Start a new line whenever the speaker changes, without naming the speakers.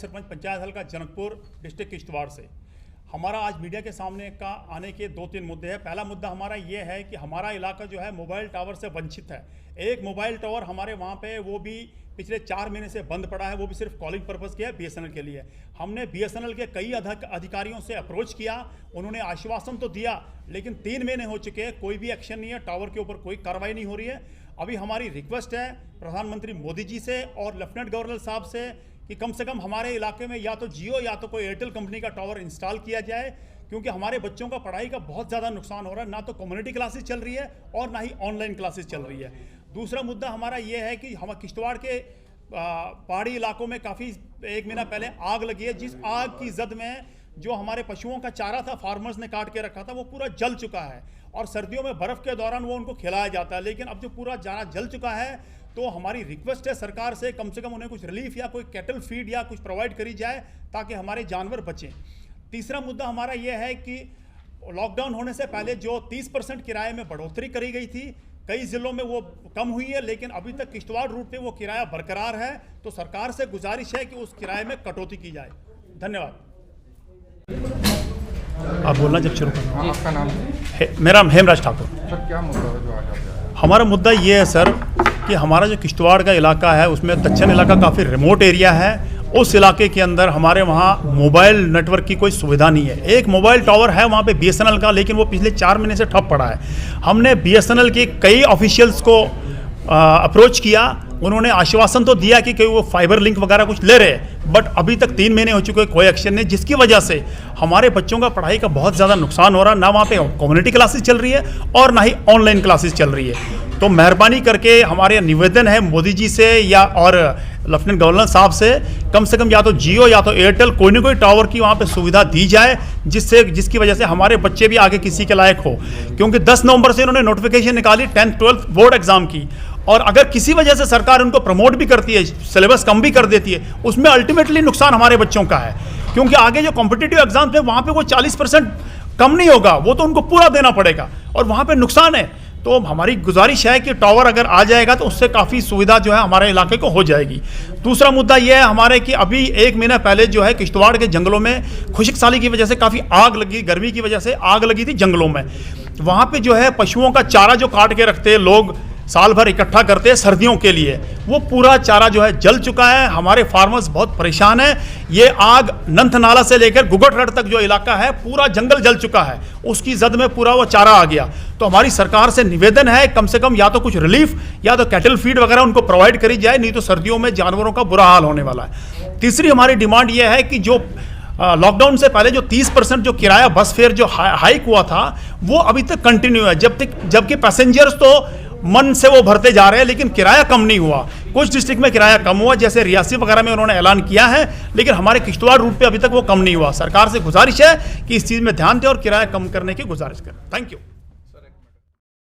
सरपंच पंचायत हल्का जनकपुर डिस्ट्रिक्ट किश्तवाड़ से हमारा आज मीडिया के सामने का आने के 2-3 मुद्दे हैं। पहला मुद्दा हमारा ये है कि हमारा इलाका जो है मोबाइल टावर से वंचित है। एक मोबाइल टावर हमारे वहाँ पे वो भी पिछले 4 महीने से बंद पड़ा है, वो भी सिर्फ कॉलिंग पर्पज़ के है BSNL के लिए। हमने BSNL के कई अधिकारियों से अप्रोच किया, उन्होंने आश्वासन तो दिया, लेकिन 3 महीने हो चुके हैं, कोई भी एक्शन नहीं है, टावर के ऊपर कोई कार्रवाई नहीं हो रही है। अभी हमारी रिक्वेस्ट है प्रधानमंत्री मोदी जी से और लेफ्टिनेंट गवर्नर साहब से कि कम से कम हमारे इलाके में या तो जियो या तो कोई एयरटेल कंपनी का टावर इंस्टॉल किया जाए, क्योंकि हमारे बच्चों का पढ़ाई का बहुत ज़्यादा नुकसान हो रहा है। ना तो कम्युनिटी क्लासेस चल रही है और ना ही ऑनलाइन क्लासेस चल रही है। दूसरा मुद्दा हमारा ये है कि हम किश्तवाड़ के पहाड़ी इलाकों में काफ़ी 1 महीना पहले आग लगी है, जिस आग की जद में जो हमारे पशुओं का चारा था फार्मर्स ने काट के रखा था वो पूरा जल चुका है, और सर्दियों में बर्फ़ के दौरान वो उनको खिलाया जाता है। लेकिन अब जो पूरा चारा जल चुका है तो हमारी रिक्वेस्ट है सरकार से कम उन्हें कुछ रिलीफ या कोई कैटल फीड या कुछ प्रोवाइड करी जाए ताकि हमारे जानवर बचें। तीसरा मुद्दा हमारा यह है कि लॉकडाउन होने से पहले जो 30% किराए में बढ़ोतरी करी गई थी, कई ज़िलों में वो कम हुई है, लेकिन अभी तक किश्तवाड़ रूट पे वो किराया बरकरार है। तो सरकार से गुजारिश है कि उस किराए में कटौती की जाए। धन्यवाद। आप बोलना जब शुरू करें।
हाँ, आपका नाम?
मेरा हेमराज ठाकुर।
सर, क्या मुद्दा है जो आज आप आए?
हमारा मुद्दा ये है सर कि हमारा जो किश्तवाड़ का इलाका है उसमें दक्षिण इलाका काफ़ी रिमोट एरिया है। उस इलाके के अंदर हमारे वहाँ मोबाइल नेटवर्क की कोई सुविधा नहीं है। एक मोबाइल टावर है वहाँ पे BSNL का, लेकिन वो पिछले 4 महीने से ठप पड़ा है। हमने BSNL के कई ऑफिशियल्स को अप्रोच किया, उन्होंने आश्वासन तो दिया कि वो फाइबर लिंक वगैरह कुछ ले रहे, बट अभी तक 3 महीने हो चुके, कोई एक्शन नहीं, जिसकी वजह से हमारे बच्चों का पढ़ाई का बहुत ज़्यादा नुकसान हो रहा है। ना वहाँ पे कम्युनिटी क्लासेस चल रही है और ना ही ऑनलाइन क्लासेस चल रही है। तो मेहरबानी करके हमारे निवेदन है मोदी जी से या और लेफ्टिनेंट गवर्नर साहब से कम या तो जियो या तो एयरटेल कोई ना कोई टावर की वहाँ पे सुविधा दी जाए, जिसकी वजह से हमारे बच्चे भी आगे किसी के लायक हो। क्योंकि 10 नवंबर से इन्होंने नोटिफिकेशन निकाली 10th 12th बोर्ड एग्जाम की, और अगर किसी वजह से सरकार उनको प्रमोट भी करती है, सिलेबस कम भी कर देती है, उसमें अल्टीमेटली नुकसान हमारे बच्चों का है। क्योंकि आगे जो कॉम्पिटिटिव एग्जाम है वहाँ पे वो 40% कम नहीं होगा, वो तो उनको पूरा देना पड़ेगा और वहाँ पे नुकसान है। तो हमारी गुजारिश है कि टावर अगर आ जाएगा तो उससे काफ़ी सुविधा जो है हमारे इलाके को हो जाएगी। दूसरा मुद्दा यह है हमारे कि अभी 1 महीना पहले जो है किश्तवाड़ के जंगलों में खुश्क साली की वजह से काफ़ी आग लगी, गर्मी की वजह से आग लगी थी जंगलों में। वहाँ पे जो है पशुओं का चारा जो काट के रखते हैं लोग, साल भर इकट्ठा करते हैं सर्दियों के लिए, वो पूरा चारा जो है जल चुका है। हमारे फार्मर्स बहुत परेशान हैं। ये आग नंथ नाला से लेकर गुगटगढ़ तक जो इलाका है पूरा जंगल जल चुका है, उसकी जद में पूरा वो चारा आ गया। तो हमारी सरकार से निवेदन है कम से कम या तो कुछ रिलीफ या तो कैटल फीड वगैरह उनको प्रोवाइड करी जाए, नहीं तो सर्दियों में जानवरों का बुरा हाल होने वाला है। तीसरी हमारी डिमांड ये है कि जो लॉकडाउन से पहले जो 30% जो किराया बस फेयर जो हाइक हुआ था वो अभी तक कंटिन्यू है, जबकि पैसेंजर्स तो मन से वो भरते जा रहे हैं, लेकिन किराया कम नहीं हुआ। कुछ डिस्ट्रिक्ट में किराया कम हुआ, जैसे रियासी वगैरह में उन्होंने ऐलान किया है, लेकिन हमारे किश्तवाड़ रूट पे अभी तक वो कम नहीं हुआ। सरकार से गुजारिश है कि इस चीज़ में ध्यान दें और किराया कम करने की गुजारिश करें। Thank you.